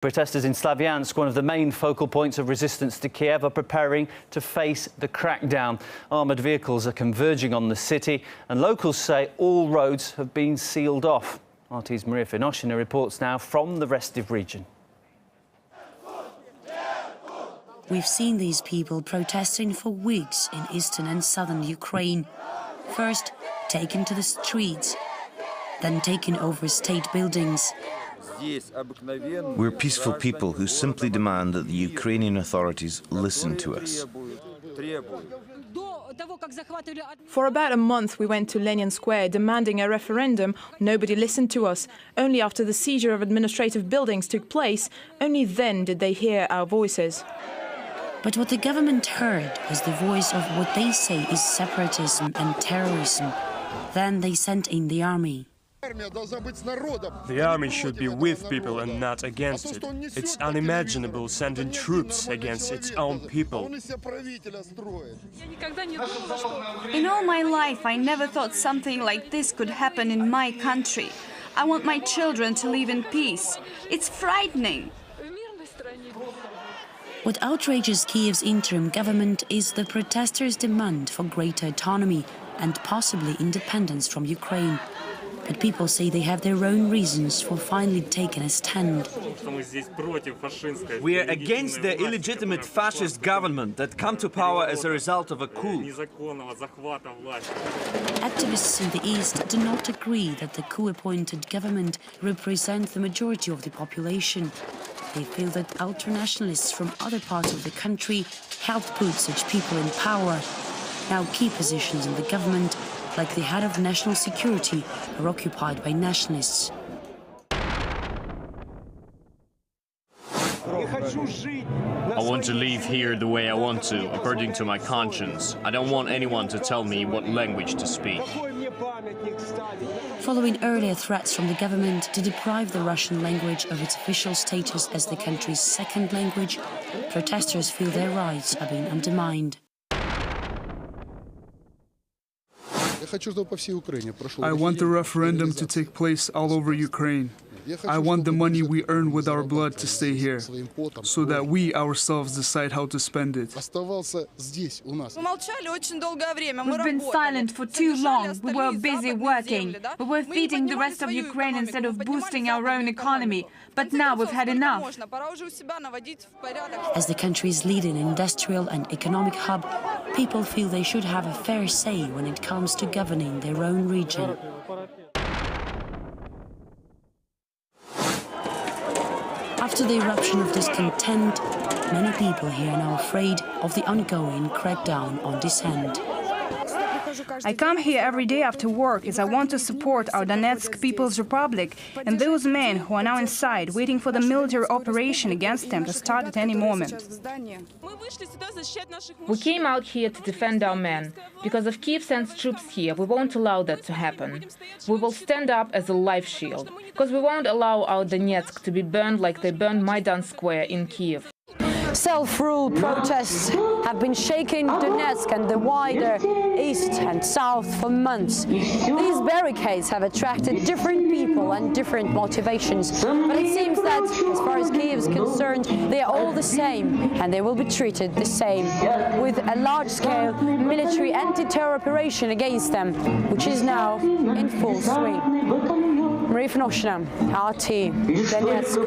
Protesters in Slavyansk, one of the main focal points of resistance to Kiev, are preparing to face the crackdown. Armoured vehicles are converging on the city, and locals say all roads have been sealed off. RT's Maria Finoshina reports now from the restive region. We've seen these people protesting for weeks in eastern and southern Ukraine. First, taken to the streets, then taken over state buildings. We're peaceful people who simply demand that the Ukrainian authorities listen to us. For about a month we went to Lenin Square demanding a referendum. Nobody listened to us. Only after the seizure of administrative buildings took place, only then did they hear our voices. But what the government heard was the voice of what they say is separatism and terrorism. Then they sent in the army. The army should be with people and not against it. It's unimaginable sending troops against its own people. In all my life, I never thought something like this could happen in my country. I want my children to live in peace. It's frightening. What outrages Kiev's interim government is the protesters' demand for greater autonomy and possibly independence from Ukraine. But people say they have their own reasons for finally taking a stand. We are against the illegitimate fascist government that come to power as a result of a coup. Activists in the East do not agree that the coup-appointed government represents the majority of the population. They feel that ultra-nationalists from other parts of the country helped put such people in power. Now key positions in the government, like the head of national security, are occupied by nationalists. I want to live here the way I want to, according to my conscience. I don't want anyone to tell me what language to speak. Following earlier threats from the government to deprive the Russian language of its official status as the country's second language, protesters feel their rights are being undermined. I want the referendum to take place all over Ukraine. I want the money we earn with our blood to stay here, so that we ourselves decide how to spend it. We've been silent for too long. We were busy working. We were feeding the rest of Ukraine instead of boosting our own economy. But now we've had enough. As the country's leading industrial and economic hub, people feel they should have a fair say when it comes to governing their own region. After the eruption of discontent, many people here are now afraid of the ongoing crackdown on dissent. I come here every day after work as I want to support our Donetsk People's Republic and those men who are now inside, waiting for the military operation against them to start at any moment. We came out here to defend our men. Because if Kiev sends troops here, we won't allow that to happen. We will stand up as a life shield, because we won't allow our Donetsk to be burned like they burned Maidan Square in Kiev. Self-rule protests have been shaking Donetsk and the wider east and south for months. These barricades have attracted different people and different motivations, but it seems that, as far as Kiev is concerned, they are all the same, and they will be treated the same, with a large-scale military anti-terror operation against them, which is now in full swing. Maria Finoshina, RT, Donetsk.